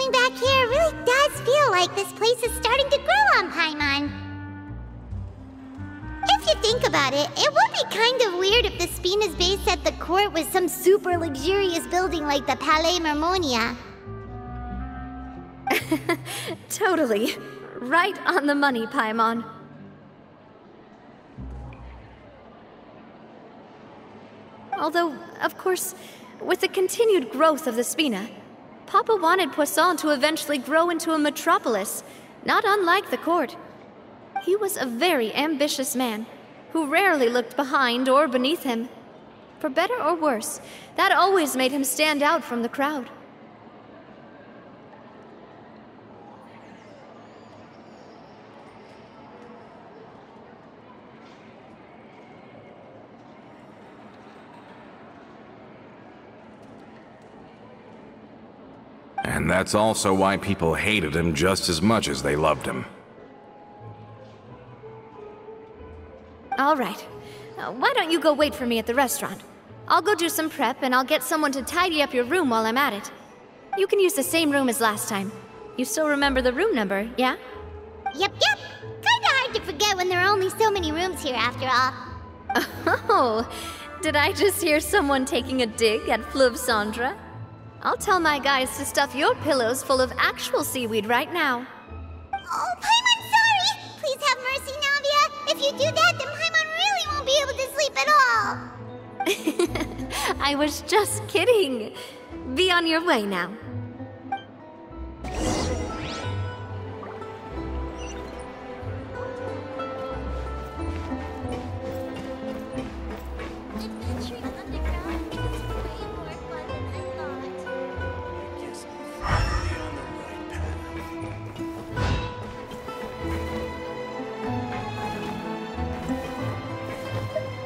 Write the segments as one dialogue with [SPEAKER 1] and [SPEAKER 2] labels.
[SPEAKER 1] Looking back here, it really does feel like this place is starting to grow on Paimon. If you think about it, it would be kind of weird if the Spina's base at the court was some super luxurious building like the Palais Mermonia.
[SPEAKER 2] Totally. Right on the money, Paimon. Although, of course, with the continued growth of the Spina, Papa wanted Poisson to eventually grow into a metropolis, not unlike the court. He was a very ambitious man, who rarely looked behind or beneath him. For better or worse, that always made him stand out from the crowd.
[SPEAKER 3] And that's also why people hated him just as much as they loved him.
[SPEAKER 2] All right. Why don't you go wait for me at the restaurant? I'll go do some prep, and I'll get someone to tidy up your room while I'm at it. You can use the same room as last time. You still remember the room number, yeah?
[SPEAKER 1] Yep. Kinda hard to forget when there are only so many rooms here after all.
[SPEAKER 2] Oh, did I just hear someone taking a dig at Fleuve Cendres? I'll tell my guys to stuff your pillows full of actual seaweed right now.
[SPEAKER 1] Oh, Paimon, sorry! Please have mercy, Navia! If you do that, then Paimon really won't be able to sleep at all!
[SPEAKER 2] I was just kidding. Be on your way now.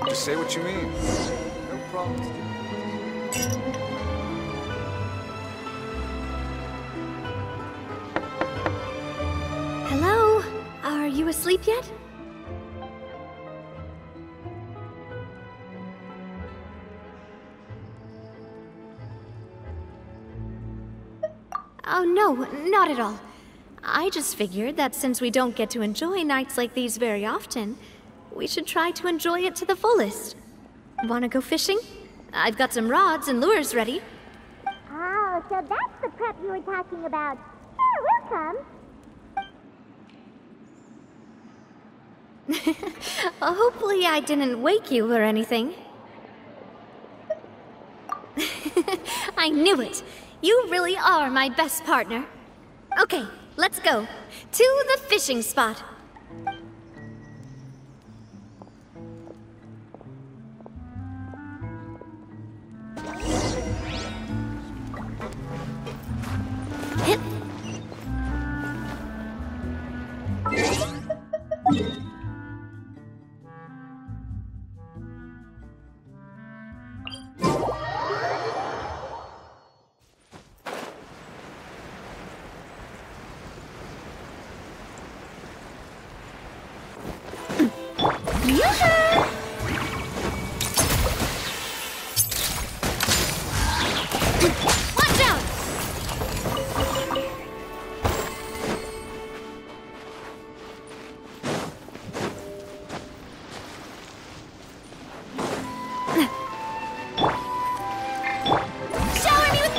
[SPEAKER 4] Just say what you mean. No problem.
[SPEAKER 2] Hello? Are you asleep yet? Oh, no, not at all. I just figured that since we don't get to enjoy nights like these very often, we should try to enjoy it to the fullest. Wanna go fishing? I've got some rods and lures ready.
[SPEAKER 1] Oh, so that's the prep you were talking about. Sure, we'll come.
[SPEAKER 2] Hopefully I didn't wake you or anything. I knew it! You really are my best partner. Okay, let's go. To the fishing spot. Hit. Watch out! Shower me with...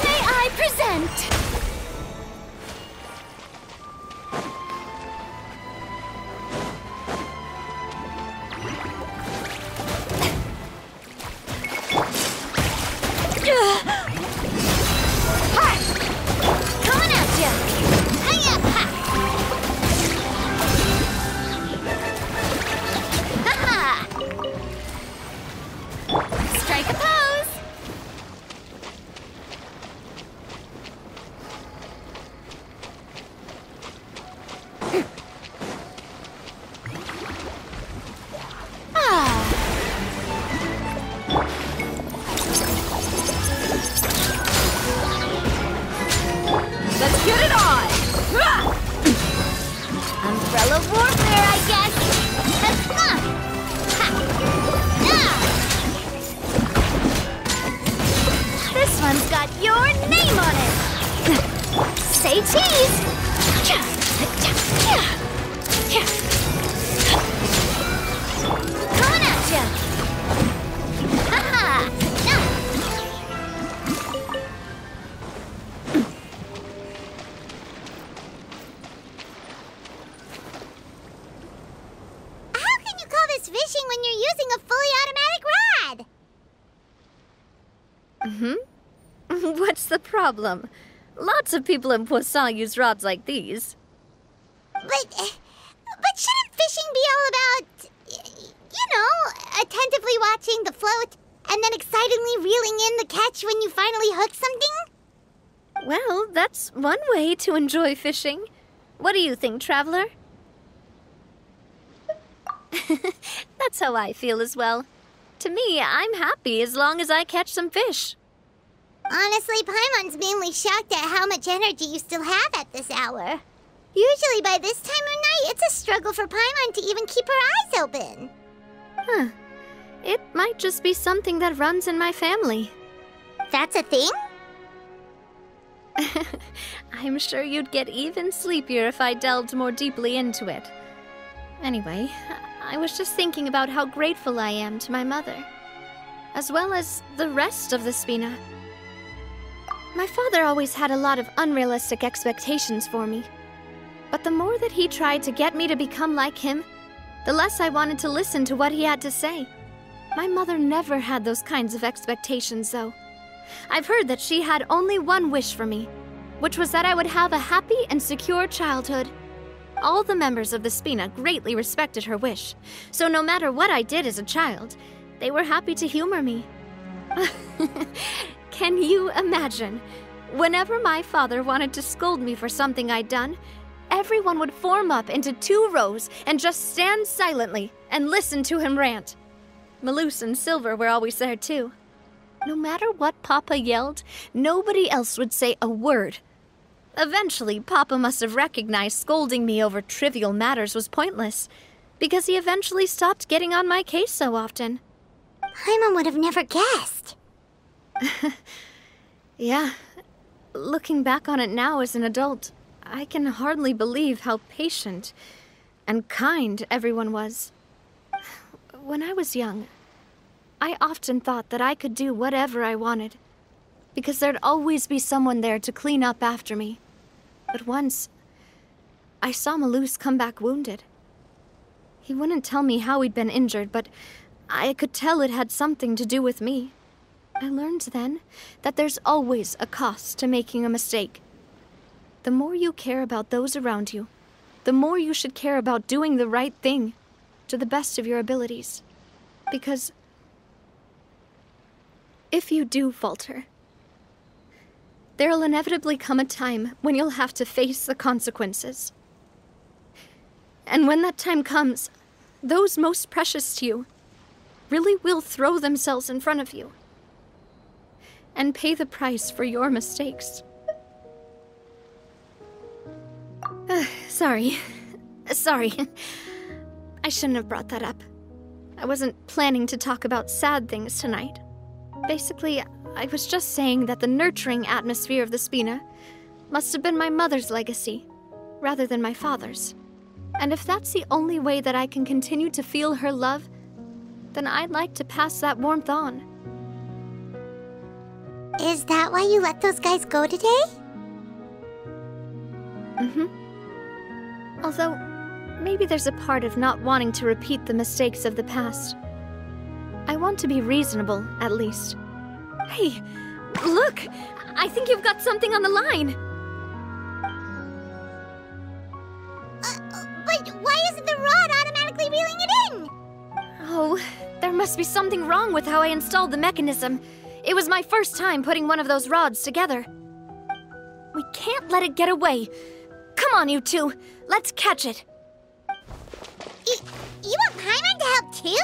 [SPEAKER 2] May I present? Coming at ya! Hiya! Ha! Ha-ha! Strike a pose! Ah! one's got your name on it! Say cheese! Coming at ya! Ha-ha!
[SPEAKER 1] How can you call this fishing when you're using a fully automatic rod?
[SPEAKER 2] What's the problem? Lots of people in Poisson use rods like these.
[SPEAKER 1] But shouldn't fishing be all about, attentively watching the float and then excitedly reeling in the catch when you finally hook something?
[SPEAKER 2] Well, that's one way to enjoy fishing. What do you think, Traveler? That's how I feel as well. To me, I'm happy as long as I catch some fish.
[SPEAKER 1] Honestly, Paimon's mainly shocked at how much energy you still have at this hour. Usually by this time of night, it's a struggle for Paimon to even keep her eyes open.
[SPEAKER 2] Huh. It might just be something that runs in my family.
[SPEAKER 1] That's a thing?
[SPEAKER 2] I'm sure you'd get even sleepier if I delved more deeply into it. Anyway, I was just thinking about how grateful I am to my mother, as well as the rest of the Spina. My father always had a lot of unrealistic expectations for me. But the more that he tried to get me to become like him, the less I wanted to listen to what he had to say. My mother never had those kinds of expectations, though. I've heard that she had only one wish for me, which was that I would have a happy and secure childhood. All the members of the Spina greatly respected her wish, so no matter what I did as a child, they were happy to humor me. Can you imagine? Whenever my father wanted to scold me for something I'd done, everyone would form up into 2 rows and just stand silently and listen to him rant. Malouse and Silver were always there too. No matter what Papa yelled, nobody else would say a word. Eventually, Papa must have recognized scolding me over trivial matters was pointless, because he eventually stopped getting on my case so often.
[SPEAKER 1] Paimon would have never guessed.
[SPEAKER 2] Yeah. Looking back on it now as an adult, I can hardly believe how patient and kind everyone was. When I was young, I often thought that I could do whatever I wanted, because there'd always be someone there to clean up after me. But once, I saw Malouse come back wounded. He wouldn't tell me how he'd been injured, but I could tell it had something to do with me. I learned then that there's always a cost to making a mistake. The more you care about those around you, the more you should care about doing the right thing to the best of your abilities. Because if you do falter, there'll inevitably come a time when you'll have to face the consequences. And when that time comes, those most precious to you really will throw themselves in front of you and pay the price for your mistakes. Sorry. I shouldn't have brought that up. I wasn't planning to talk about sad things tonight. Basically, I was just saying that the nurturing atmosphere of the Spina must have been my mother's legacy, rather than my father's. And if that's the only way that I can continue to feel her love, then I'd like to pass that warmth on.
[SPEAKER 1] Is that why you let those guys go today?
[SPEAKER 2] Although, maybe there's a part of not wanting to repeat the mistakes of the past. I want to be reasonable, at least. Hey, look! I think you've got something on the line!
[SPEAKER 1] But why isn't the rod automatically reeling it in?
[SPEAKER 2] Oh, there must be something wrong with how I installed the mechanism. It was my first time putting one of those rods together. We can't let it get away. Come on, you two. Let's catch it.
[SPEAKER 1] You want Paimon to help too?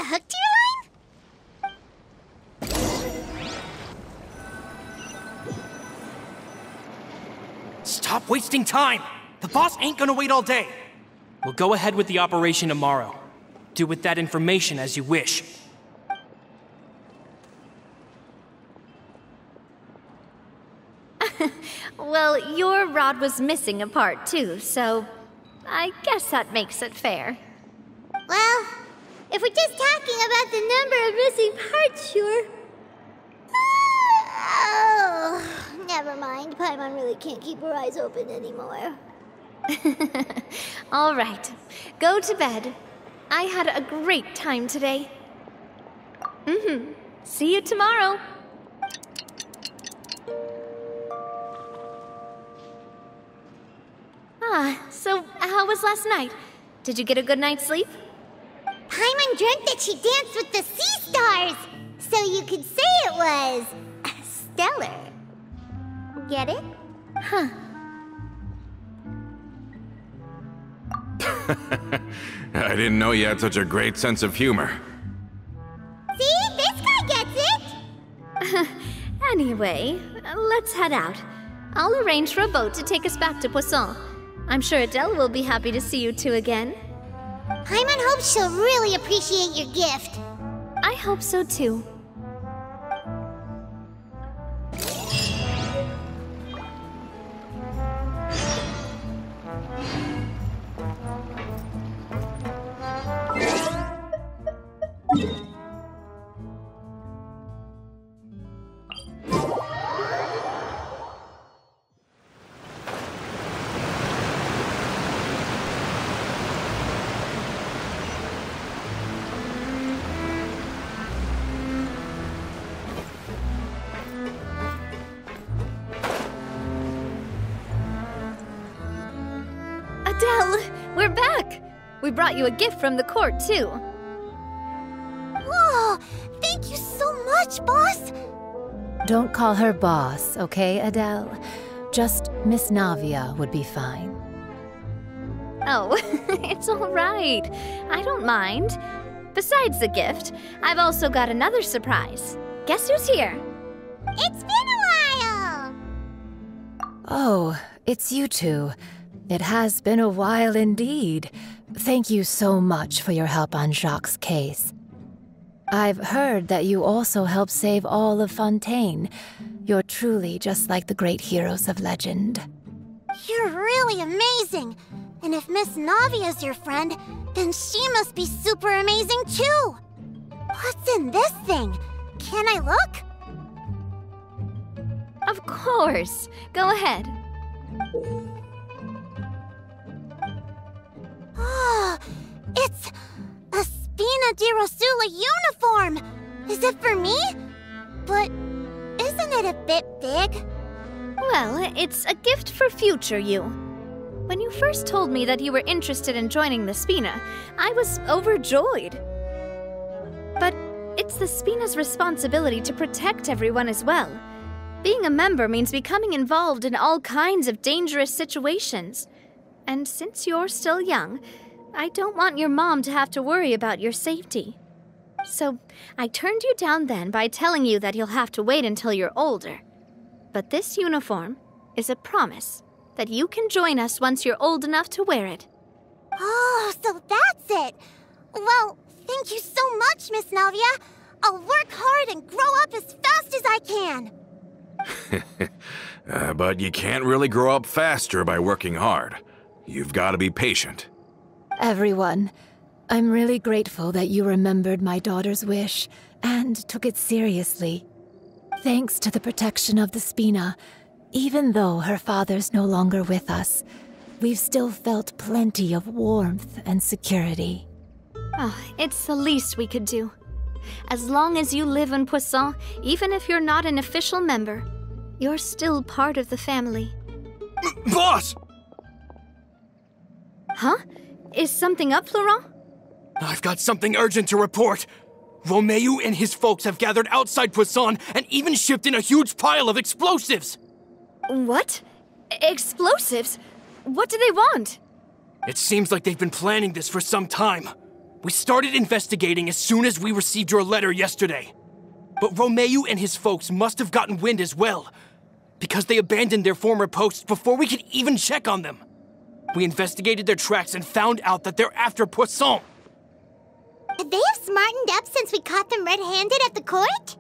[SPEAKER 1] hook to your line?
[SPEAKER 5] Stop wasting time! The boss ain't gonna wait all day. We'll go ahead with the operation tomorrow. Do with that information as you wish.
[SPEAKER 2] Well, your rod was missing a part too, so I guess that makes it fair.
[SPEAKER 1] Well, if we're just talking about the number of missing parts, sure. Oh, never mind. Paimon really can't keep her eyes open anymore.
[SPEAKER 2] All right, go to bed. I had a great time today. See you tomorrow. So how was last night? Did you get a good night's sleep?
[SPEAKER 1] Paimon dreamt that she danced with the sea stars, so you could say it was stellar. Get it?
[SPEAKER 2] Huh.
[SPEAKER 3] I didn't know you had such a great sense of humor.
[SPEAKER 1] See? This guy gets it!
[SPEAKER 2] Anyway, let's head out. I'll arrange for a boat to take us back to Poisson. I'm sure Adele will be happy to see you two again.
[SPEAKER 1] Paimon hopes she'll really appreciate your gift.
[SPEAKER 2] I hope so too. Adele, we're back! We brought you a gift from the court, too.
[SPEAKER 1] Whoa! Thank you so much, boss!
[SPEAKER 6] Don't call her boss, okay, Adele? Just Miss Navia would be fine.
[SPEAKER 2] Oh, it's all right. I don't mind. Besides the gift, I've also got another surprise. Guess who's here?
[SPEAKER 1] It's been a while!
[SPEAKER 6] Oh, it's you two. It has been a while indeed. Thank you so much for your help on Jacques' case. I've heard that you also helped save all of Fontaine. You're truly just like the great heroes of legend.
[SPEAKER 1] You're really amazing! And if Miss Navia's your friend, then she must be super amazing too! What's in this thing? Can I look?
[SPEAKER 2] Of course. Go ahead.
[SPEAKER 1] Oh, it's a Spina di Rosula uniform! Is it for me? But isn't it a bit big?
[SPEAKER 2] Well, it's a gift for future you. When you first told me that you were interested in joining the Spina, I was overjoyed. But it's the Spina's responsibility to protect everyone as well. Being a member means becoming involved in all kinds of dangerous situations. And since you're still young, I don't want your mom to have to worry about your safety. So I turned you down then by telling you that you'll have to wait until you're older. But this uniform is a promise that you can join us once you're old enough to wear it.
[SPEAKER 1] Oh, so that's it! Well, thank you so much, Miss Navia. I'll work hard and grow up as fast as I can.
[SPEAKER 3] But you can't really grow up faster by working hard. You've got to be patient.
[SPEAKER 6] Everyone, I'm really grateful that you remembered my daughter's wish and took it seriously. Thanks to the protection of the Spina, even though her father's no longer with us, we've still felt plenty of warmth and security.
[SPEAKER 2] Oh, it's the least we could do. As long as you live in Poisson, even if you're not an official member, you're still part of the family.
[SPEAKER 5] Boss!
[SPEAKER 2] Huh? Is something up, Florent?
[SPEAKER 5] I've got something urgent to report. Romeu and his folks have gathered outside Poisson and even shipped in a huge pile of explosives.
[SPEAKER 2] What? Explosives? What do they want?
[SPEAKER 5] It seems like they've been planning this for some time. We started investigating as soon as we received your letter yesterday. But Romeu and his folks must have gotten wind as well, because they abandoned their former posts before we could even check on them. We investigated their tracks and found out that they're after Poisson.
[SPEAKER 1] They have smartened up since we caught them red-handed at the court?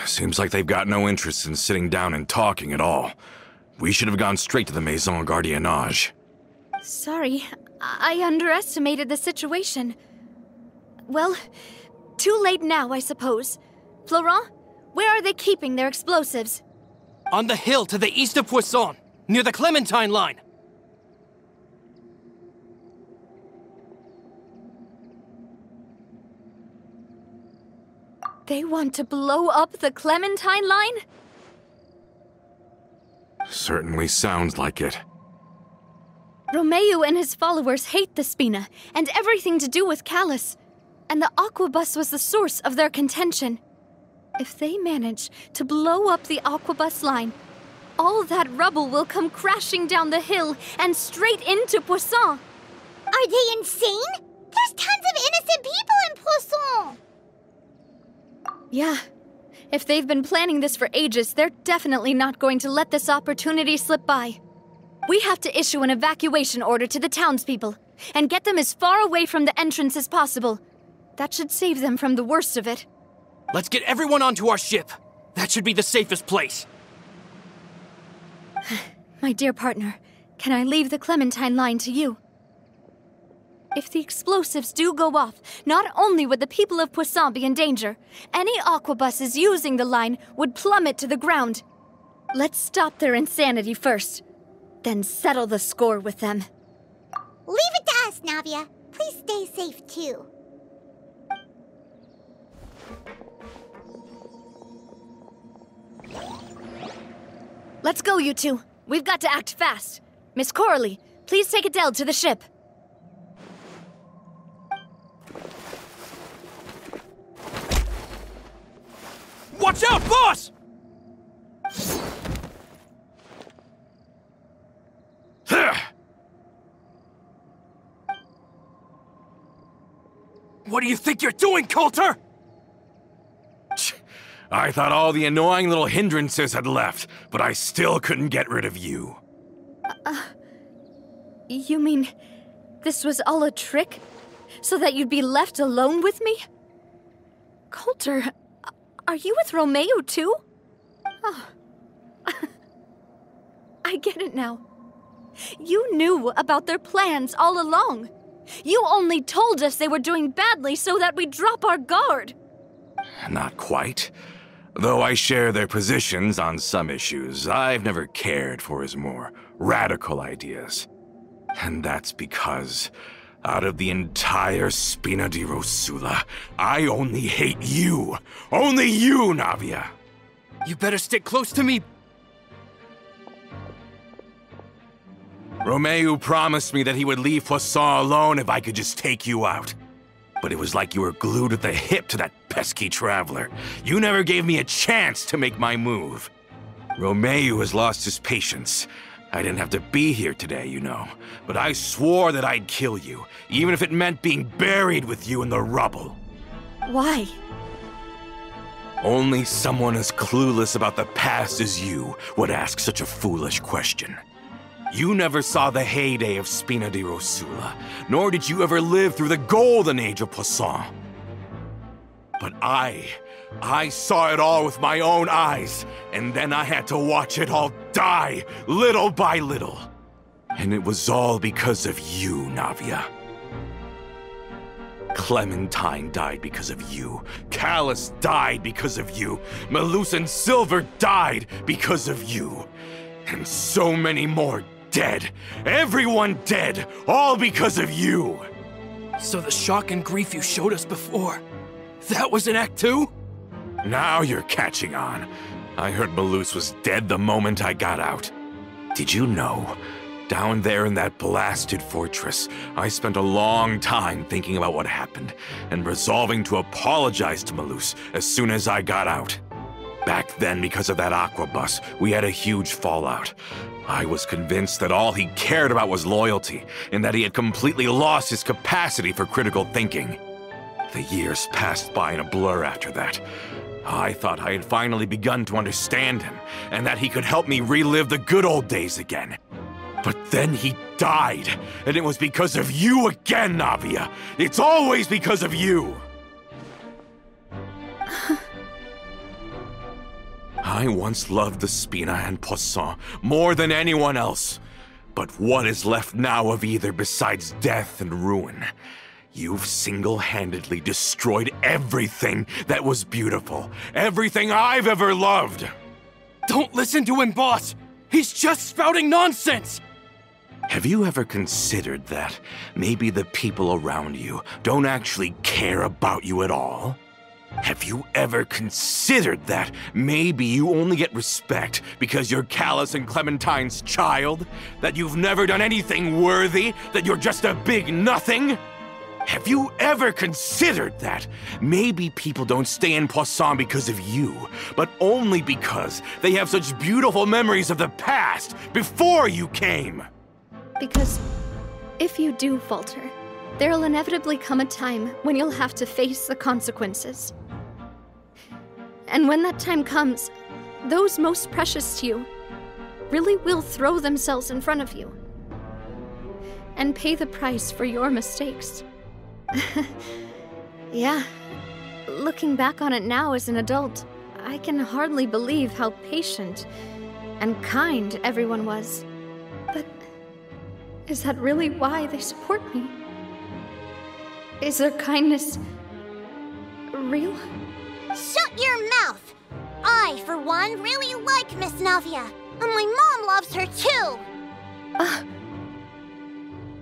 [SPEAKER 3] Seems like they've got no interest in sitting down and talking at all. We should have gone straight to the Maison Gardiennage.
[SPEAKER 2] Sorry, I underestimated the situation. Well, too late now, I suppose. Florent, where are they keeping their explosives?
[SPEAKER 5] On the hill to the east of Poisson, near the Clementine line.
[SPEAKER 2] They want to blow up the Clementine line?
[SPEAKER 3] Certainly sounds like it.
[SPEAKER 2] Romeu and his followers hate the Spina and everything to do with Callus. And the Aquabus was the source of their contention. If they manage to blow up the Aquabus line, all that rubble will come crashing down the hill and straight into Poisson.
[SPEAKER 1] Are they insane? There's tons of innocent people in Poisson!
[SPEAKER 2] Yeah. If they've been planning this for ages, they're definitely not going to let this opportunity slip by. We have to issue an evacuation order to the townspeople and get them as far away from the entrance as possible. That should save them from the worst of it.
[SPEAKER 5] Let's get everyone onto our ship. That should be the safest place.
[SPEAKER 2] My dear partner, can I leave the Clementine line to you? If the explosives do go off, not only would the people of Poisson be in danger, any Aquabuses using the line would plummet to the ground. Let's stop their insanity first, then settle the score with them.
[SPEAKER 1] Leave it to us, Navia. Please stay safe, too.
[SPEAKER 2] Let's go, you two. We've got to act fast. Miss Coralie, please take Adele to the ship.
[SPEAKER 5] Watch out, boss! What do you think you're doing, Coulter?
[SPEAKER 3] I thought all the annoying little hindrances had left, but I still couldn't get rid of you.
[SPEAKER 2] You mean this was all a trick? So that you'd be left alone with me? Coulter, are you with Romeu too? Oh. I get it now. You knew about their plans all along. You only told us they were doing badly so that we'd drop our guard.
[SPEAKER 3] Not quite. Though I share their positions on some issues, I've never cared for his more radical ideas. And that's because, out of the entire Spina di Rosula, I only hate you. Only you, Navia.
[SPEAKER 5] You better stick close to me.
[SPEAKER 3] Romeu promised me that he would leave Poisson alone if I could just take you out. But it was like you were glued at the hip to that pesky traveler. You never gave me a chance to make my move. Romeu has lost his patience. I didn't have to be here today, you know. But I swore that I'd kill you, even if it meant being buried with you in the rubble.
[SPEAKER 2] Why?
[SPEAKER 3] Only someone as clueless about the past as you would ask such a foolish question. You never saw the heyday of Spina di Rosula, nor did you ever live through the golden age of Poisson. But I saw it all with my own eyes, and then I had to watch it all die, little by little. And it was all because of you, Navia. Clementine died because of you. Callus died because of you. Melus and Silver died because of you. And so many more dead. Everyone dead, all because of you.
[SPEAKER 5] So the shock and grief you showed us before, that was in Act 2?
[SPEAKER 3] Now you're catching on. I heard Melus was dead the moment I got out. Did you know? Down there in that blasted fortress, I spent a long time thinking about what happened and resolving to apologize to Melus as soon as I got out. Back then, because of that Aquabus, we had a huge fallout. I was convinced that all he cared about was loyalty, and that he had completely lost his capacity for critical thinking. The years passed by in a blur after that. I thought I had finally begun to understand him, and that he could help me relive the good old days again. But then he died, and it was because of you again, Navia! It's always because of you! I once loved the Spina and Poisson more than anyone else. But what is left now of either besides death and ruin? You've single-handedly destroyed everything that was beautiful. Everything I've ever loved.
[SPEAKER 5] Don't listen to him, boss! He's just spouting nonsense!
[SPEAKER 3] Have you ever considered that maybe the people around you don't actually care about you at all? Have you ever considered that maybe you only get respect because you're Callus and Clementine's child? That you've never done anything worthy? That you're just a big nothing? Have you ever considered that maybe people don't stay in Poisson because of you, but only because they have such beautiful memories of the past before you came?
[SPEAKER 2] Because if you do falter, there'll inevitably come a time when you'll have to face the consequences. And when that time comes, those most precious to you really will throw themselves in front of you and pay the price for your mistakes. Yeah, looking back on it now as an adult, I can hardly believe how patient and kind everyone was. But is that really why they support me? Is their kindness real?
[SPEAKER 1] Shut your mouth! I, for one, really like Miss Navia, and my mom loves her too!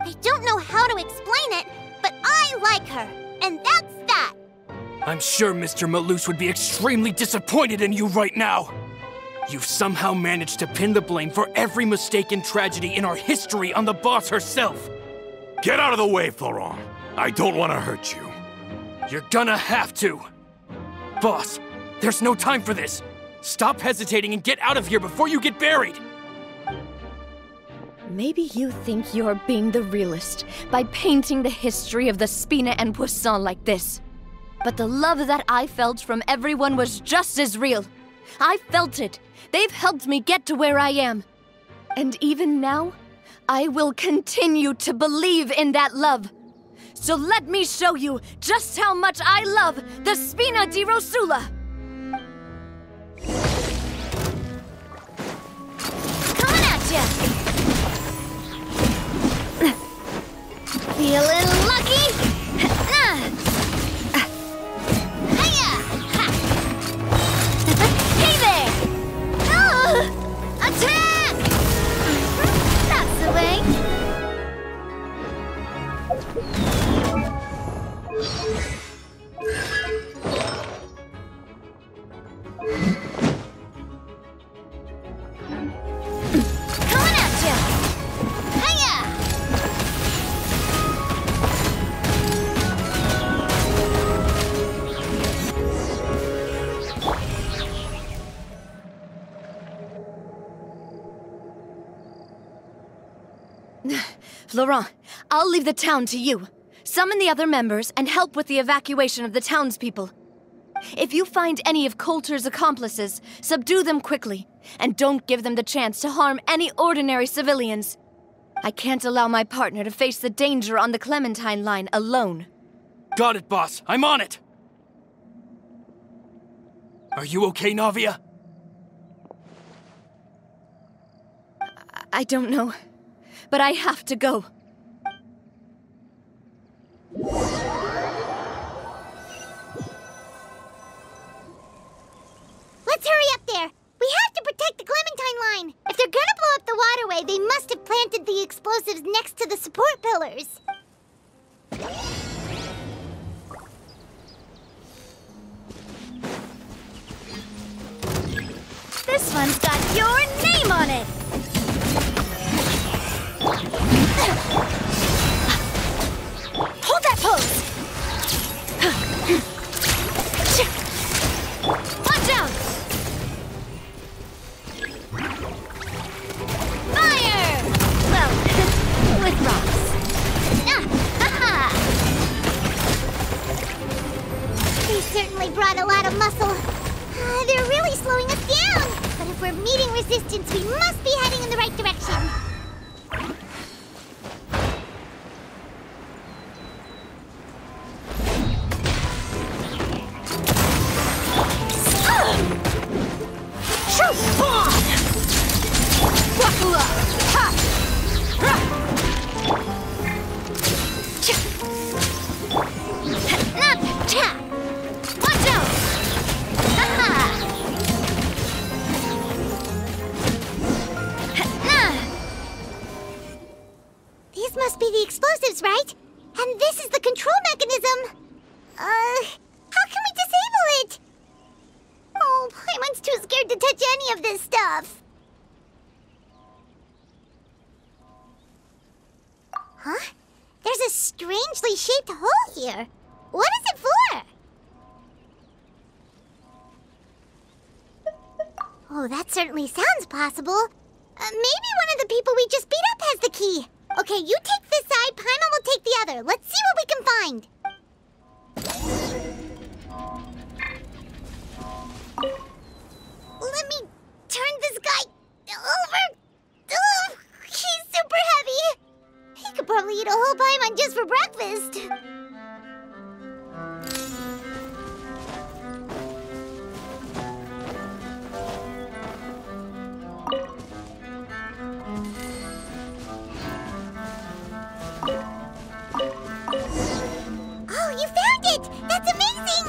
[SPEAKER 1] I don't know how to explain it, but I like her, and that's that!
[SPEAKER 5] I'm sure Mr. Malus would be extremely disappointed in you right now! You've somehow managed to pin the blame for every mistake and tragedy in our history on the boss herself!
[SPEAKER 3] Get out of the way, Florent! I don't want to hurt you.
[SPEAKER 5] You're gonna have to! Boss, there's no time for this! Stop hesitating and get out of here before you get buried!
[SPEAKER 2] Maybe you think you're being the realist by painting the history of the Spina and Poisson like this. But the love that I felt from everyone was just as real. I felt it. They've helped me get to where I am. And even now, I will continue to believe in that love. So let me show you just how much I love the Spina di Rosula! Coming at ya! Feeling lucky? Hiya! Hey there! Attack! That's the way. Coming at ya! Hiya! Laurent, I'll leave the town to you. Summon the other members and help with the evacuation of the townspeople. If you find any of Coulter's accomplices, subdue them quickly, and don't give them the chance to harm any ordinary civilians. I can't allow my partner to face the danger on the Clementine line alone.
[SPEAKER 5] Got it, boss. I'm on it! Are you okay, Navia?
[SPEAKER 2] I don't know, but I have to go.
[SPEAKER 1] Let's hurry up there! We have to protect the Clementine line! If they're gonna blow up the waterway, they must have planted the explosives next to the support pillars. This one's got your name on it! Hold that pose! Watch out! resistance. We must be heading in the right direction. These must be the explosives, right? And this is the control mechanism. How can we disable it? Oh, Paimon's too scared to touch any of this stuff. Huh? There's a strangely shaped hole here. What is it for? Oh, that certainly sounds possible. Maybe one of the people we just beat up has the key. Okay, you take this side, Paimon will take the other. Let's see what we can find. Let me turn this guy over. Oh, he's super heavy. He could probably eat a whole Paimon just for breakfast. Oh, you found it! That's amazing!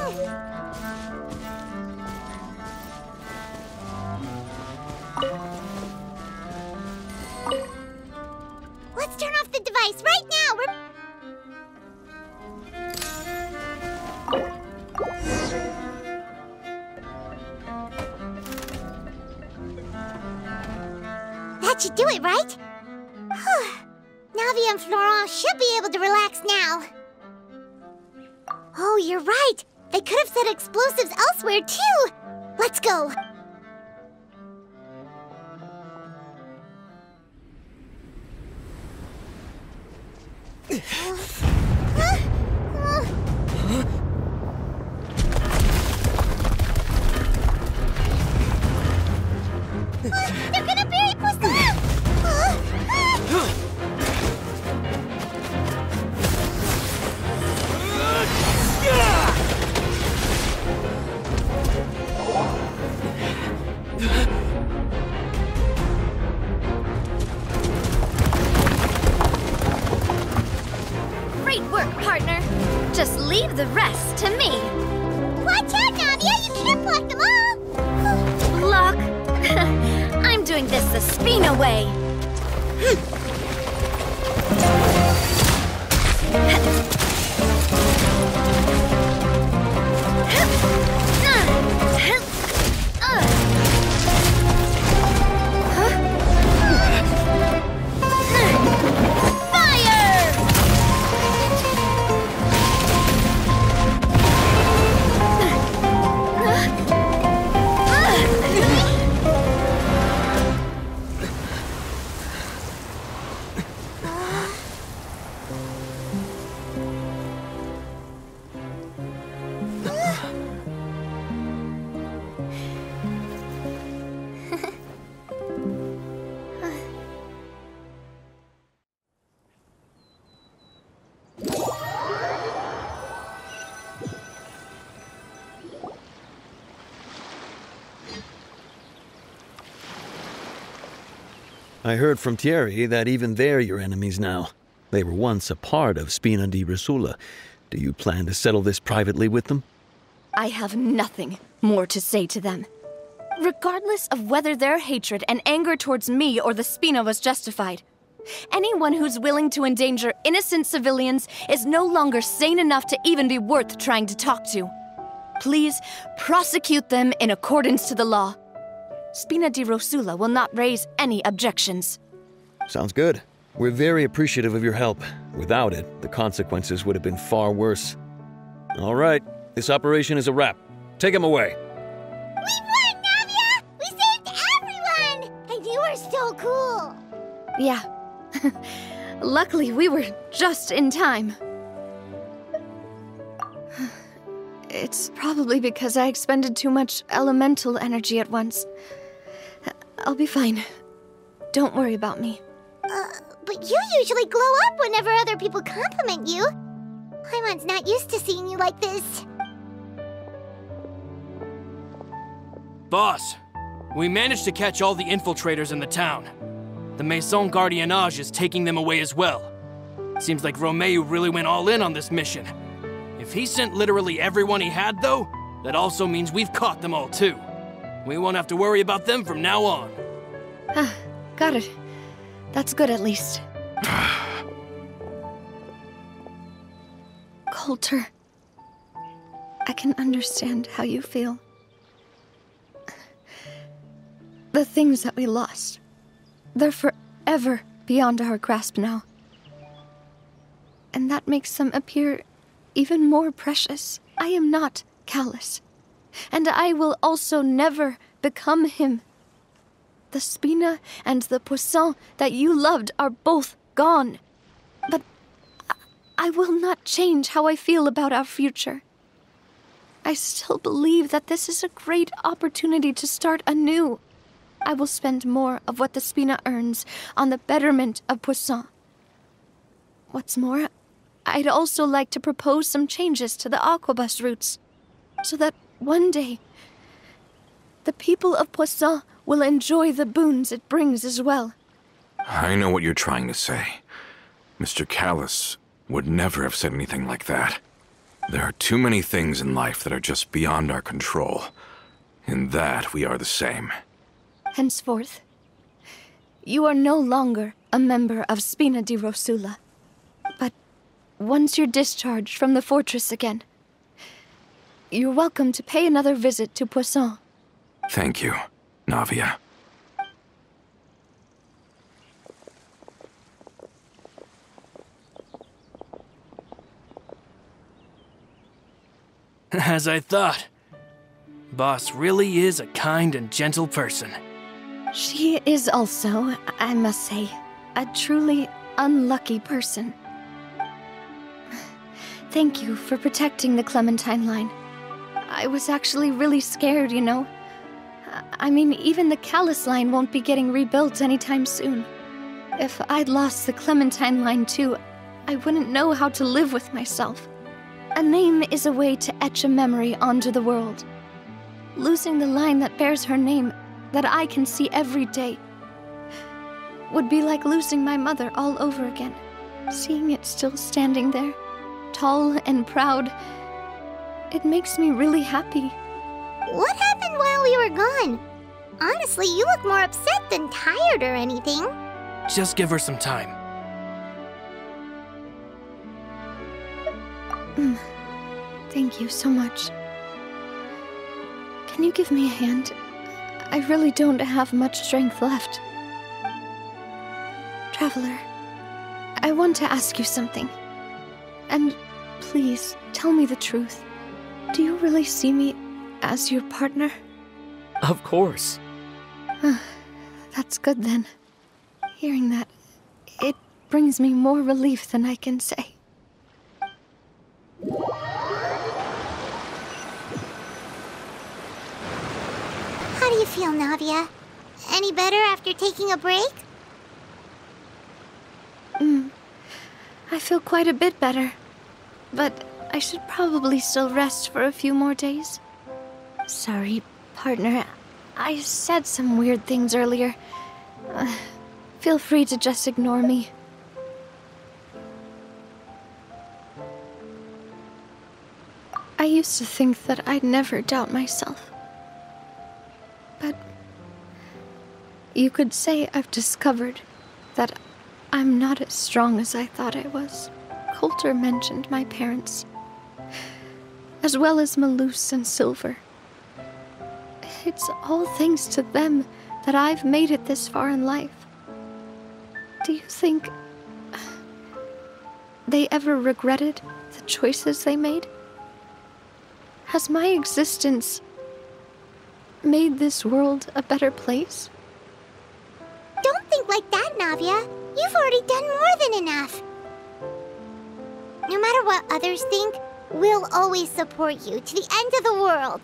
[SPEAKER 1] Let's turn off the device right now! That should do it, right? Navi and Florent should be able to relax now. Oh, you're right. They could have set explosives elsewhere, too. Let's go. They're gonna bury Poisson!
[SPEAKER 2] Great work, partner. Just leave the rest to me.
[SPEAKER 1] Watch out, Navia! You can't block them all!
[SPEAKER 2] Block? I'm doing this the Spina way.
[SPEAKER 7] I heard from Thierry that even they're your enemies now. They were once a part of Spina di Rosula. Do you plan to settle this privately with them?
[SPEAKER 2] I have nothing more to say to them. Regardless of whether their hatred and anger towards me or the Spina was justified, anyone who's willing to endanger innocent civilians is no longer sane enough to even be worth trying to talk to. Please prosecute them in accordance to the law. Spina di Rosula will not raise any objections.
[SPEAKER 7] Sounds good. We're very appreciative of your help. Without it, the consequences would have been far worse. All right, this operation is a wrap. Take him away.
[SPEAKER 1] We won, Navia! We saved everyone! And you were so cool!
[SPEAKER 2] Yeah. Luckily, we were just in time. It's probably because I expended too much elemental energy at once. I'll be fine. Don't worry about me.
[SPEAKER 1] But you usually glow up whenever other people compliment you. Paimon's not used to seeing you like this.
[SPEAKER 5] Boss, we managed to catch all the infiltrators in the town. The Maison Gardiennage is taking them away as well. Seems like Romeu really went all in on this mission. If he sent literally everyone he had, though, that also means we've caught them all, too. We won't have to worry about them from now on.
[SPEAKER 2] Got it. That's good, at least. Coulter, I can understand how you feel. The things that we lost, they're forever beyond our grasp now. And that makes them appear even more precious. I am not Callus, and I will also never become him. The Spina and the Poisson that you loved are both gone. But I will not change how I feel about our future. I still believe that this is a great opportunity to start anew. I will spend more of what the Spina earns on the betterment of Poisson. What's more, I'd also like to propose some changes to the Aquabus routes, so that one day, the people of Poisson will enjoy the boons it brings as well.
[SPEAKER 3] I know what you're trying to say. Mr. Callus would never have said anything like that. There are too many things in life that are just beyond our control. In that, we are the same.
[SPEAKER 2] Henceforth, you are no longer a member of Spina di Rosula. But once you're discharged from the fortress again, you're welcome to pay another visit to Poisson.
[SPEAKER 3] Thank you, Navia.
[SPEAKER 5] As I thought. Boss really is a kind and gentle person.
[SPEAKER 2] She is also, I must say, a truly unlucky person. Thank you for protecting the Clementine line. I was actually really scared, you know. I mean, even the Callus line won't be getting rebuilt anytime soon. If I'd lost the Clementine line too, I wouldn't know how to live with myself. A name is a way to etch a memory onto the world. Losing the line that bears her name, that I can see every day, would be like losing my mother all over again. Seeing it still standing there, tall and proud, it makes me really happy.
[SPEAKER 1] What happened while we were gone? Honestly, you look more upset than tired or anything.
[SPEAKER 5] Just give her some time.
[SPEAKER 2] Thank you so much. Can you give me a hand? I really don't have much strength left. Traveler, I want to ask you something. And please, tell me the truth. Do you really see me as your partner?
[SPEAKER 5] Of course.
[SPEAKER 2] That's good then. Hearing that, it brings me more relief than I can say.
[SPEAKER 1] How do you feel, Navia? Any better after taking a break?
[SPEAKER 2] I feel quite a bit better. But I should probably still rest for a few more days. Sorry, partner. I said some weird things earlier. Feel free to just ignore me. I used to think that I'd never doubt myself. But you could say I've discovered that I'm not as strong as I thought I was. Coulter mentioned my parents, as well as Malus and Silver. It's all thanks to them that I've made it this far in life. Do you think they ever regretted the choices they made? Has my existence made this world a better place?
[SPEAKER 1] Don't think like that, Navia. You've already done more than enough. No matter what others think, we'll always support you to the end of the world.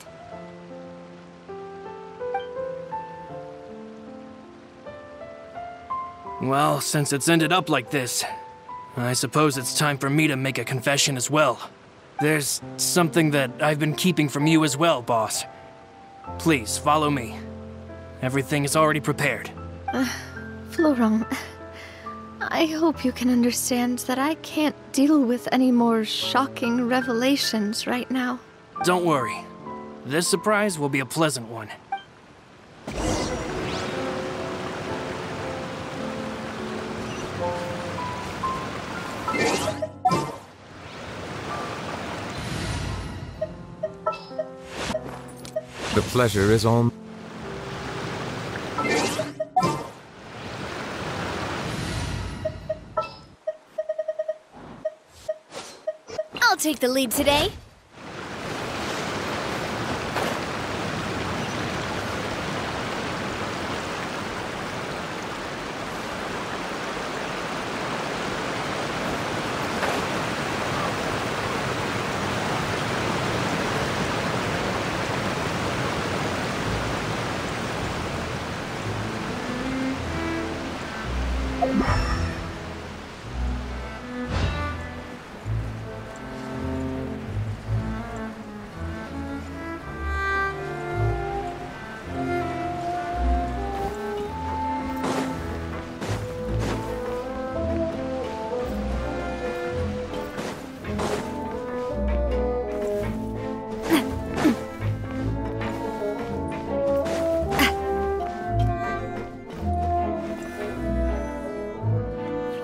[SPEAKER 5] Well, since it's ended up like this, I suppose it's time for me to make a confession as well. There's something that I've been keeping from you as well, boss. Please, follow me. Everything is already prepared.
[SPEAKER 2] Florent, I hope you can understand that I can't deal with any more shocking revelations right now.
[SPEAKER 5] Don't worry. This surprise will be a pleasant one.
[SPEAKER 8] The pleasure is all.
[SPEAKER 2] I'll take the lead today.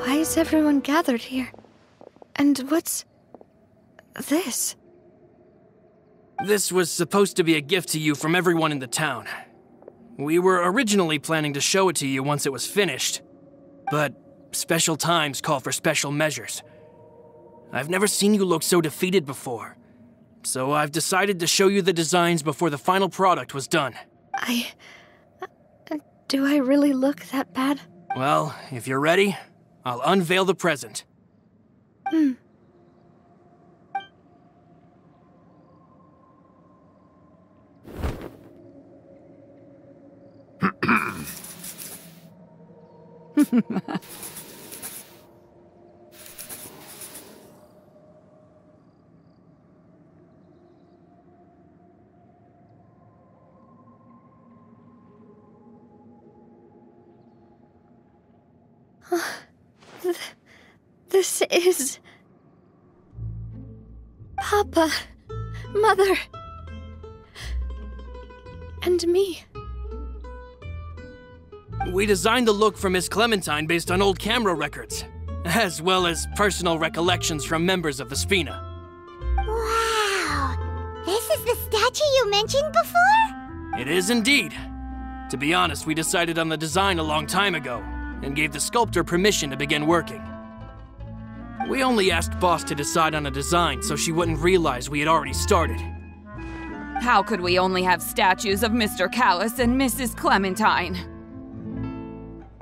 [SPEAKER 2] Why is everyone gathered here? And what's this?
[SPEAKER 5] This was supposed to be a gift to you from everyone in the town. We were originally planning to show it to you once it was finished, but special times call for special measures. I've never seen you look so defeated before, so I've decided to show you the designs before the final product was done.
[SPEAKER 2] Do I really look that bad?
[SPEAKER 5] Well, if you're ready, I'll unveil the present.
[SPEAKER 2] This is... Papa, Mother, and me.
[SPEAKER 5] We designed the look for Miss Clementine based on old camera records, as well as personal recollections from members of the Spina.
[SPEAKER 1] Wow! This is the statue you mentioned before?
[SPEAKER 5] It is indeed. To be honest, we decided on the design a long time ago, and gave the sculptor permission to begin working. We only asked Boss to decide on a design so she wouldn't realize we had already started.
[SPEAKER 9] How could we only have statues of Mr. Callus and Mrs. Clementine?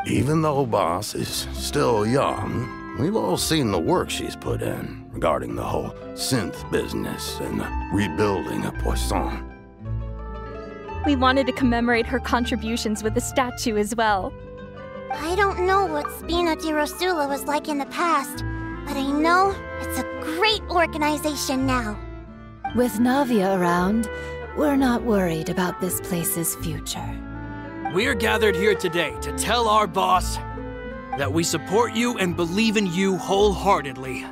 [SPEAKER 10] Even though Boss is still young, we've all seen the work she's put in regarding the whole synth business and the rebuilding of Poisson.
[SPEAKER 11] We wanted to commemorate her contributions with a statue as well.
[SPEAKER 1] I don't know what Spina di Rosula was like in the past, but I know it's a great organization now.
[SPEAKER 6] With Navia around, we're not worried about this place's future.
[SPEAKER 5] We're gathered here today to tell our boss that we support you and believe in you wholeheartedly.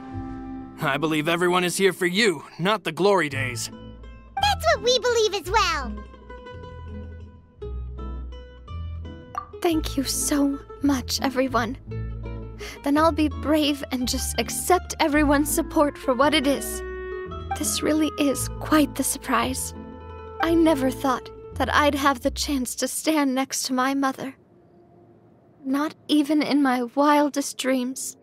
[SPEAKER 5] I believe everyone is here for you, not the glory days.
[SPEAKER 1] That's what we believe as well.
[SPEAKER 2] Thank you so much, everyone. Then I'll be brave and just accept everyone's support for what it is. This really is quite the surprise. I never thought that I'd have the chance to stand next to my mother. Not even in my wildest dreams.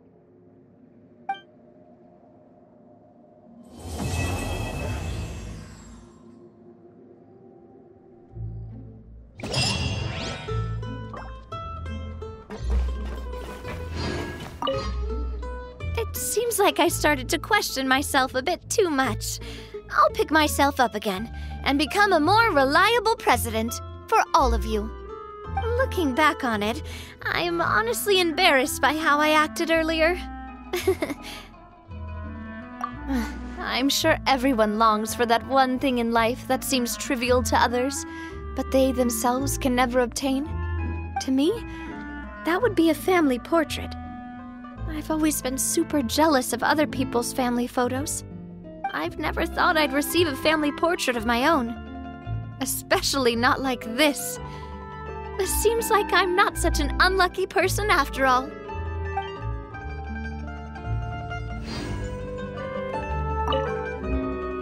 [SPEAKER 2] It seems like I started to question myself a bit too much. I'll pick myself up again and become a more reliable president for all of you. looking back on it, I'm honestly embarrassed by how I acted earlier. I'm sure everyone longs for that one thing in life that seems trivial to others, but they themselves can never obtain. To me, that would be a family portrait. I've always been super jealous of other people's family photos. I've never thought I'd receive a family portrait of my own. Especially not like this. It seems like I'm not such an unlucky person after all.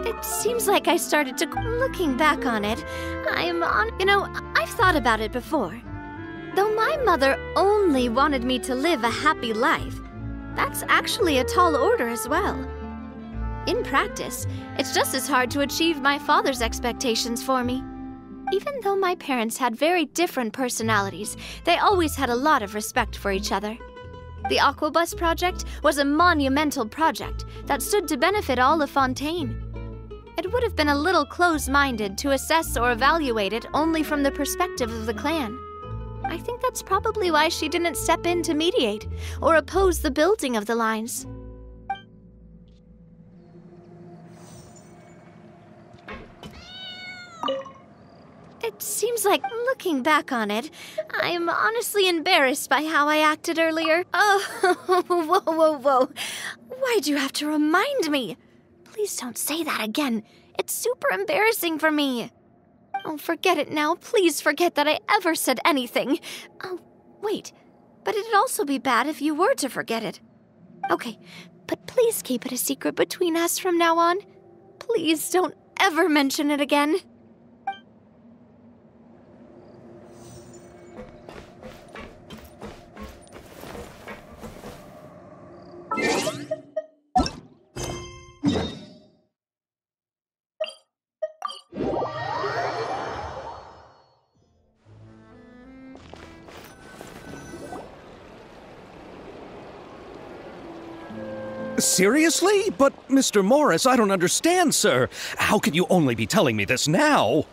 [SPEAKER 2] It seems like I started to... Looking back on it, I've thought about it before. Though my mother only wanted me to live a happy life, that's actually a tall order as well. In practice, it's just as hard to achieve my father's expectations for me. Even though my parents had very different personalities, they always had a lot of respect for each other. The Aquabus project was a monumental project that stood to benefit all of Fontaine. It would have been a little close-minded to assess or evaluate it only from the perspective of the clan. I think that's probably why she didn't step in to mediate or oppose the building of the lines. It seems like, looking back on it, I'm honestly embarrassed by how I acted earlier. Oh, whoa. Why'd you have to remind me? Please don't say that again. It's super embarrassing for me. Oh, forget it now. Please forget that I ever said anything. Oh, wait. But it'd also be bad if you were to forget it. Okay, but please keep it a secret between us from now on. Please don't ever mention it again.
[SPEAKER 8] Seriously? But, Mr. Morris, I don't understand, sir. How can you only be telling me this now?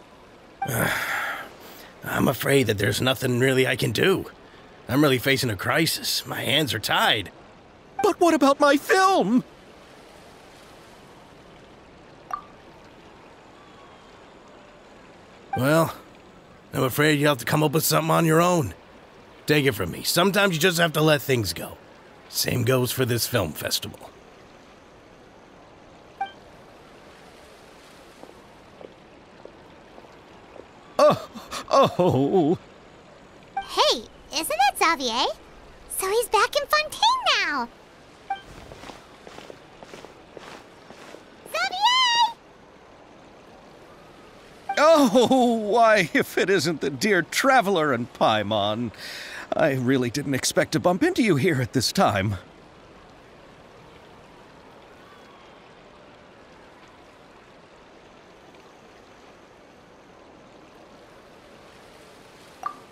[SPEAKER 12] I'm afraid that there's nothing really I can do. I'm really facing a crisis. My hands are tied.
[SPEAKER 8] But what about my film?
[SPEAKER 12] Well, I'm afraid you'll have to come up with something on your own. Take it from me. Sometimes you just have to let things go. Same goes for this film festival.
[SPEAKER 8] Oh.
[SPEAKER 1] Hey, isn't that Xavier? So he's back in Fontaine now. Xavier!
[SPEAKER 8] Oh, why, if it isn't the dear Traveler and Paimon. I really didn't expect to bump into you here at this time.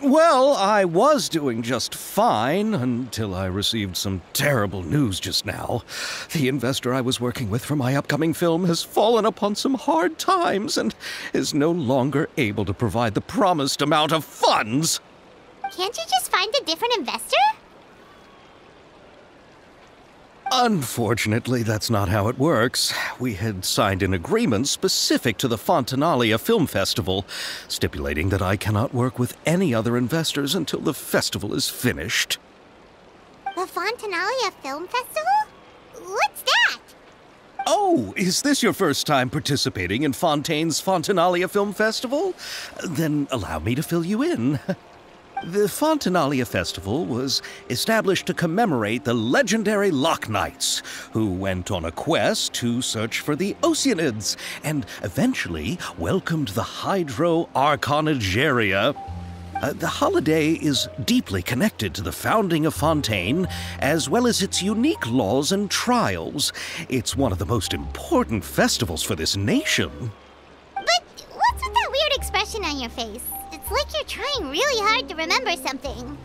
[SPEAKER 8] Well, I was doing just fine until I received some terrible news just now. The investor I was working with for my upcoming film has fallen upon some hard times and is no longer able to provide the promised amount of funds.
[SPEAKER 1] Can't you just find a different investor?
[SPEAKER 8] Unfortunately, that's not how it works. We had signed an agreement specific to the Fontanalia Film Festival, stipulating that I cannot work with any other investors until the festival is finished.
[SPEAKER 1] The Fontanalia Film Festival? What's that?
[SPEAKER 8] Oh, is this your first time participating in Fontaine's Fontanalia Film Festival? Then allow me to fill you in. The Fontanalia Festival was established to commemorate the legendary Loch Knights, who went on a quest to search for the Oceanids, and eventually welcomed the Hydro Arconageria. The holiday is deeply connected to the founding of Fontaine, as well as its unique laws and trials. It's one of the most important festivals for this nation.
[SPEAKER 1] But what's with that weird expression on your face? It's like you're trying really hard to remember something.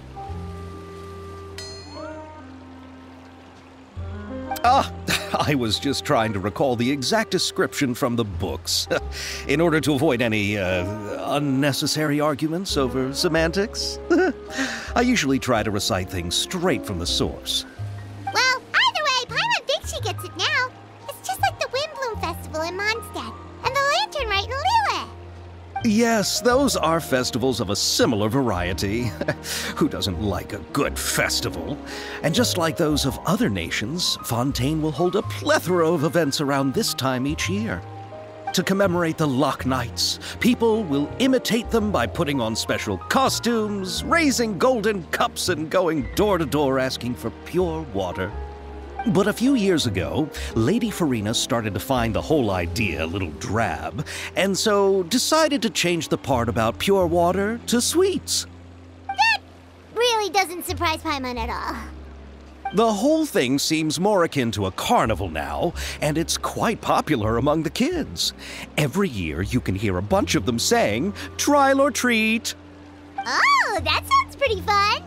[SPEAKER 8] I was just trying to recall the exact description from the books, in order to avoid any, unnecessary arguments over semantics. I usually try to recite things straight from the source.
[SPEAKER 1] Well, either way, Paimon thinks she gets it now. It's just like the Windbloom Festival in Mondstadt, and the Lantern Rite in Liyue.
[SPEAKER 8] Yes, those are festivals of a similar variety. Who doesn't like a good festival? And just like those of other nations, Fontaine will hold a plethora of events around this time each year. To commemorate the Lock Nights, people will imitate them by putting on special costumes, raising golden cups, and going door to door asking for pure water. But a few years ago, Lady Furina started to find the whole idea a little drab, and so decided to change the part about pure water to sweets.
[SPEAKER 1] That really doesn't surprise Paimon at all.
[SPEAKER 8] The whole thing seems more akin to a carnival now, and it's quite popular among the kids. Every year you can hear a bunch of them saying, "Trial or treat."
[SPEAKER 1] Oh, that sounds pretty fun.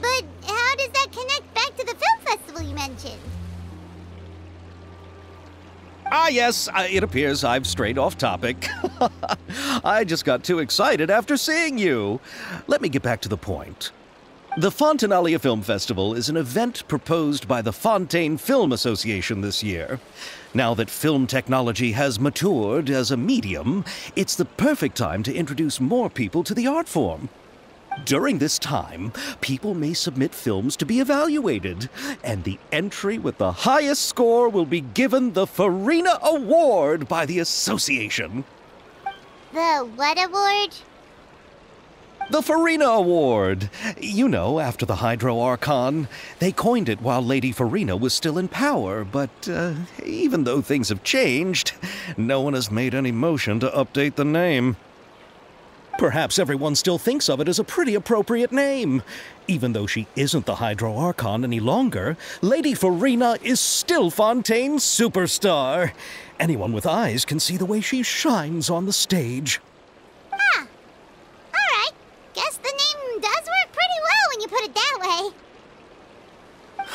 [SPEAKER 1] But how does that connect back to the film festival you mentioned?
[SPEAKER 8] Ah, yes, it appears I've strayed off topic. I just got too excited after seeing you. Let me get back to the point. The Fontinalia Film Festival is an event proposed by the Fontaine Film Association this year. Now that film technology has matured as a medium, it's the perfect time to introduce more people to the art form. During this time, people may submit films to be evaluated, and the entry with the highest score will be given the Furina Award by the association.
[SPEAKER 1] The what award?
[SPEAKER 8] The Furina Award. You know, after the Hydro Archon. They coined it while Lady Furina was still in power, but even though things have changed, no one has made any motion to update the name. Perhaps everyone still thinks of it as a pretty appropriate name. Even though she isn't the Hydro Archon any longer, Lady Furina is still Fontaine's superstar. Anyone with eyes can see the way she shines on the stage.
[SPEAKER 1] Huh. Alright. Guess the name does work pretty well when you put it that way.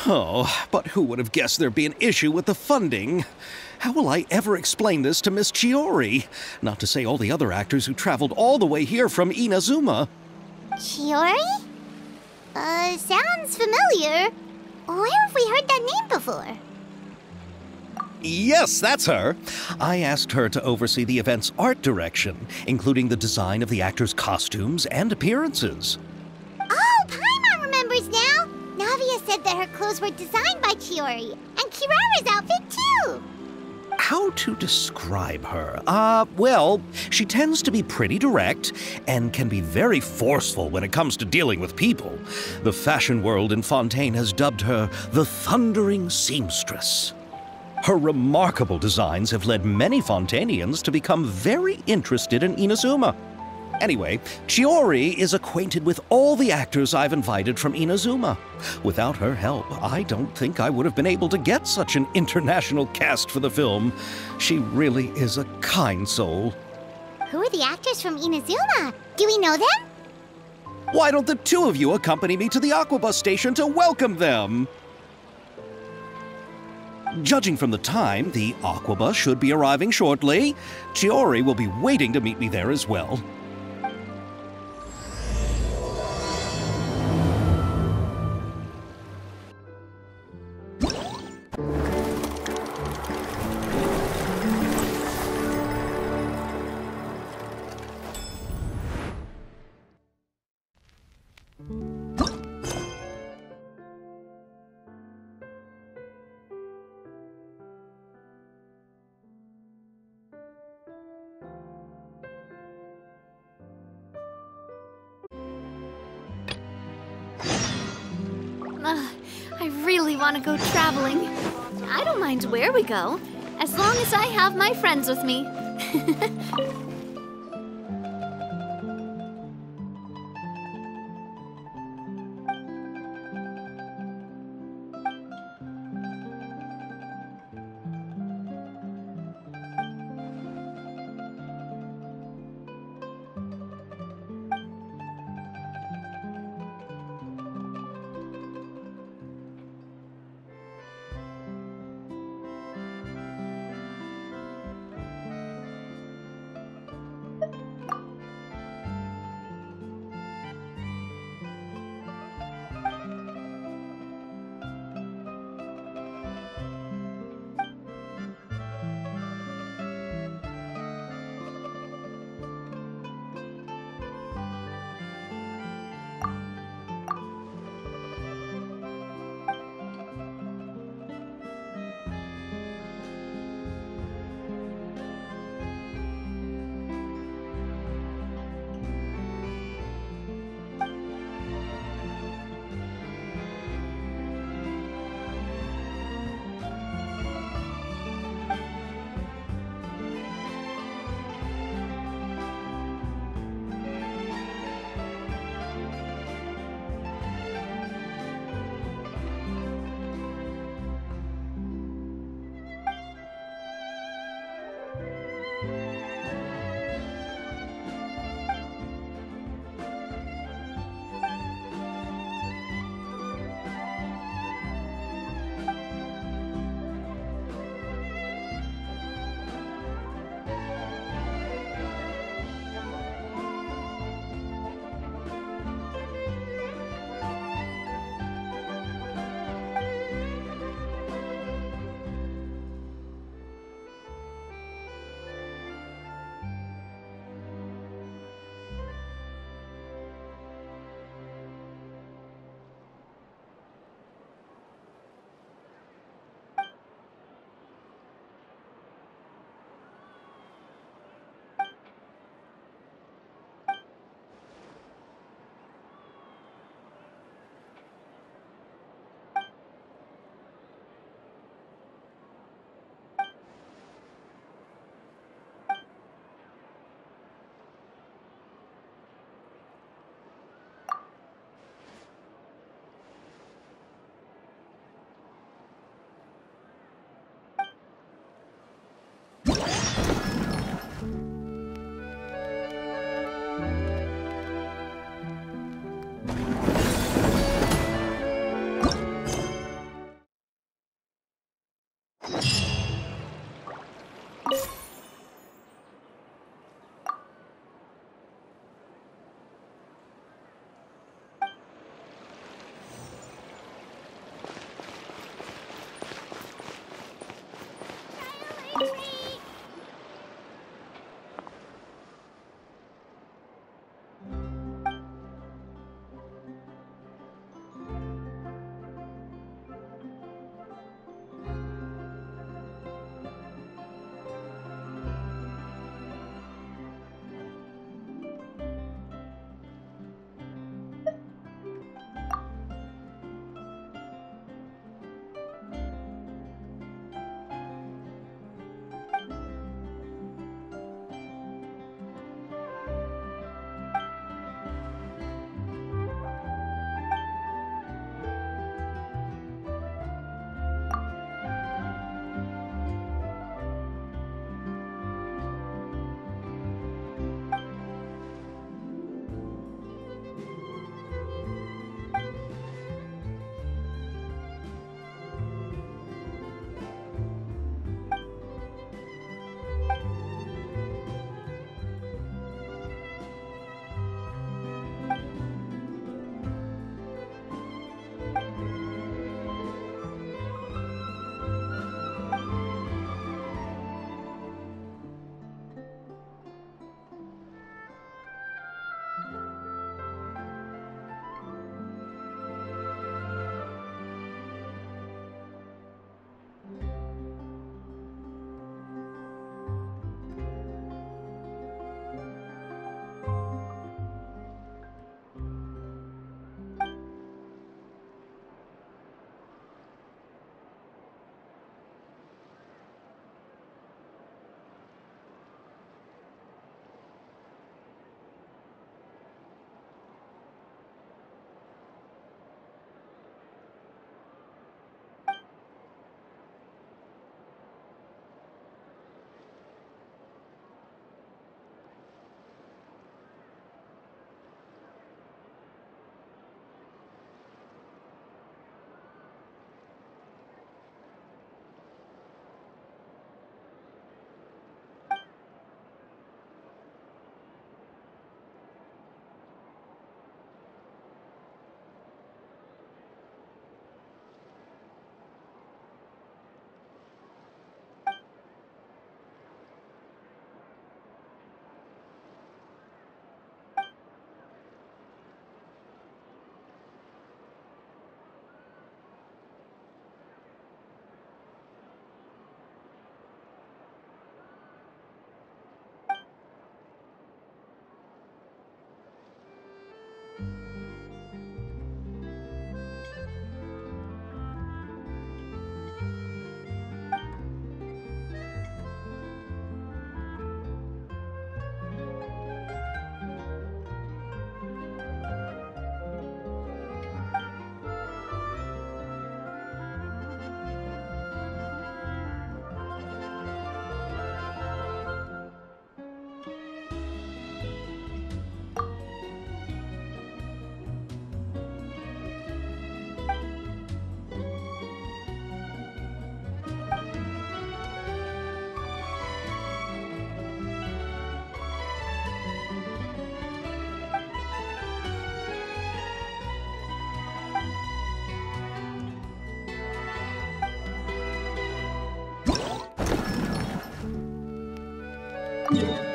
[SPEAKER 8] Oh, but who would have guessed there'd be an issue with the funding? How will I ever explain this to Miss Chiori? Not to say all the other actors who traveled all the way here from Inazuma.
[SPEAKER 1] Chiori? Sounds familiar. Where have we heard that name before?
[SPEAKER 8] Yes, that's her. I asked her to oversee the event's art direction, including the design of the actors' costumes and appearances.
[SPEAKER 1] Oh, Paimon remembers now. Navia said that her clothes were designed by Chiori, and Kirara's outfit too.
[SPEAKER 8] How to describe her? Well, she tends to be pretty direct and can be very forceful when it comes to dealing with people. The fashion world in Fontaine has dubbed her the Thundering Seamstress. Her remarkable designs have led many Fontainians to become very interested in Inazuma. Anyway, Chiori is acquainted with all the actors I've invited from Inazuma. Without her help, I don't think I would have been able to get such an international cast for the film. She really is a kind soul.
[SPEAKER 1] Who are the actors from Inazuma? Do we know them?
[SPEAKER 8] Why don't the two of you accompany me to the Aquabus station to welcome them? Judging from the time, the Aquabus should be arriving shortly. Chiori will be waiting to meet me there as well.
[SPEAKER 2] I really want to go traveling. I don't mind where we go, as long as I have my friends with me.
[SPEAKER 1] Bye.